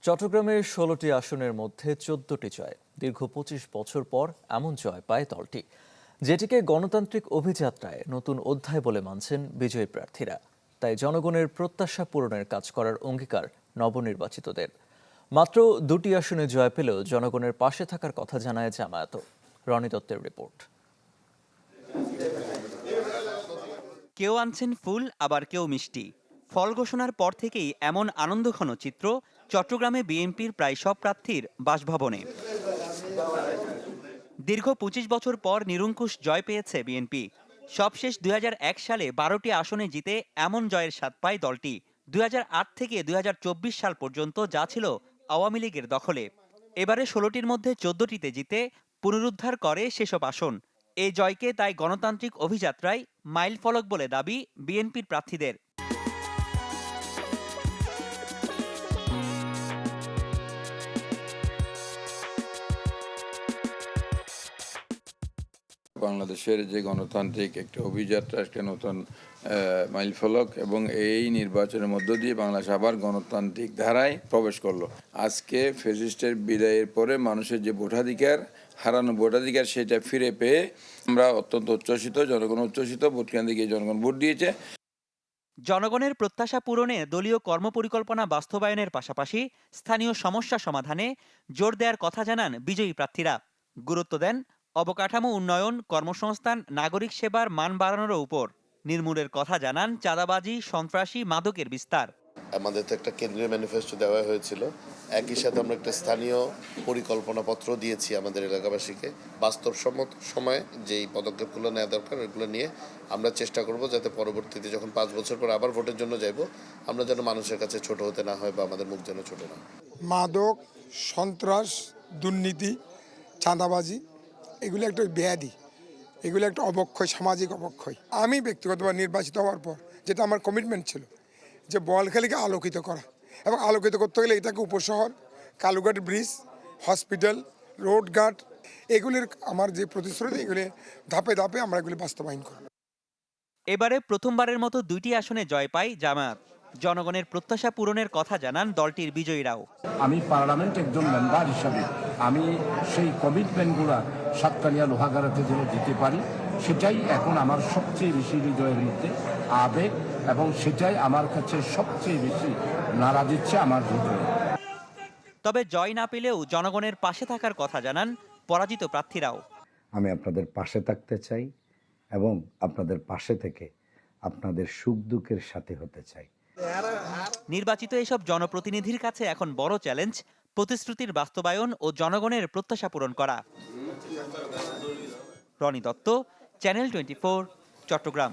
চট্টগ্রামের ১৬টি আসনের মধ্যে ১৪টি জয়। দীর্ঘ ২৫ বছর পর এমন জয় পায় দলটি, যেটিকে গণতান্ত্রিক অভিযাত্রায় নতুন অধ্যায় বলে মানছেন বিজয়ী প্রার্থীরা। তাই জনগণের প্রত্যাশা পূরণের কাজ করার অঙ্গীকার নবনির্বাচিতদের। মাত্র ২টি আসনে জয় পেলেও জনগণের পাশে থাকার কথা জানায় জামায়াত। রনি দত্তের রিপোর্ট। কেউ আনছেন ফুল, আবার কেউ মিষ্টি। ফল ঘোষণার পর থেকেই এমন আনন্দঘন চিত্র চট্টগ্রামে বিএনপির প্রায় সব প্রার্থীর বাসভবনে। দীর্ঘ ২৫ বছর পর নিরঙ্কুশ জয় পেয়েছে বিএনপি। সবশেষ ২০০১ সালে ১২টি আসনে জিতে এমন জয়ের স্বাদ পায় দলটি। ২০০৮ থেকে ২০২৪ সাল পর্যন্ত যা ছিল আওয়ামী লীগের দখলে, এবারে ১৬টির মধ্যে ১৪টিতে জিতে পুনরুদ্ধার করে সেসব আসন। এই জয়কে তাই গণতান্ত্রিক অভিযাত্রায় মাইলফলক বলে দাবি বিএনপির প্রার্থীদের। বাংলাদেশের যে গণতান্ত্রিক একটা অভিযাত্রা, একটা নতুন মাইলফলক, এবং এই নির্বাচনের মধ্য দিয়ে বাংলাদেশ আবার গণতান্ত্রিক ধারায় প্রবেশ করলো। আজকে ফ্যাসিস্টের বিদায়ের পরে মানুষের যে ভোটাধিকার, হারানো ভোটাধিকার, সেটা ফিরে পেয়ে আমরা অত্যন্ত উচ্ছ্বসিত। জনগণ উচ্ছ্বসিত, ভোট কেন্দ্রে গিয়ে জনগণ ভোট দিয়েছে। জনগণের প্রত্যাশা পূরণে দলীয় কর্মপরিকল্পনা বাস্তবায়নের পাশাপাশি স্থানীয় সমস্যা সমাধানে জোর দেওয়ার কথা জানান বিজয়ী প্রার্থীরা। গুরুত্ব দেন অবকাঠামো উন্নয়ন, কর্মসংস্থান, নাগরিক সেবার মান বাড়ানোর উপর। নির্মূলের কথা জানান চাঁদাবাজি, সন্ত্রাসী, মাদকের বিস্তার। আমাদের তো একটা কেন্দ্রীয় ম্যানিফেস্টো দেওয়া হয়েছিল, একই সাথে আমরা একটা স্থানীয় পরিকল্পনাপত্র দিয়েছি আমাদের এলাকাবাসীকে। বাস্তবসম্মত সময়ে যেই পদক্ষেপগুলো নেওয়া দরকার ওইগুলো নিয়ে আমরা চেষ্টা করব, যাতে পরবর্তীতে যখন 5 বছর পর আবার ভোটের জন্য যাইব, আমরা যেন মানুষের কাছে ছোট হতে না হয় বা আমাদের মুখ যেন ছোট না। মাদক, সন্ত্রাস, দুর্নীতি, চাঁদাবাজি, এগুলো একটা ব্যাধি, এগুলো একটা অবক্ষয়, সামাজিক অবক্ষয়। আমি ব্যক্তিগতভাবে নির্বাচিত হওয়ার পর যেটা আমার কমিটমেন্ট ছিল, যে বোয়ালখালীকে আলোকিত করা, এবং আলোকিত করতে গেলে এটাকে উপশহর, কালুঘাট ব্রিজ, হসপিটাল, রোডঘাট, এগুলির আমার যে প্রতিশ্রুতি, এগুলি ধাপে ধাপে আমরা এগুলি বাস্তবায়ন করব। এবারে প্রথমবারের মতো 2টি আসনে জয় পায় জামায়াত। জনগণের প্রত্যাশা পূরণের কথা জানান দলটির বিজয়ীরাও। আমি পার্লামেন্ট একজন মেম্বার হিসাবে আমি সেই কমিটমেন্টগুলো সাতকানিয়া লোহাগাড়াতে যেন দিতে পারি, সেটাই এখন আমার সবচেয়ে বেশি হৃদয়ের মধ্যে আবেগ, এবং সেটাই আমার কাছে সবচেয়ে বেশি নাড়া দিচ্ছে আমার হৃদয়ে। তবে জয় না পেলেও জনগণের পাশে থাকার কথা জানান পরাজিত প্রার্থীরাও। আমি আপনাদের পাশে থাকতে চাই এবং আপনাদের পাশে থেকে আপনাদের সুখ দুঃখের সাথে হতে চাই। নির্বাচিত এসব জনপ্রতিনিধির কাছে এখন বড় চ্যালেঞ্জ প্রতিশ্রুতির বাস্তবায়ন ও জনগণের প্রত্যাশা পূরণ করা। রনি দত্ত, চ্যানেল 24, চট্টগ্রাম।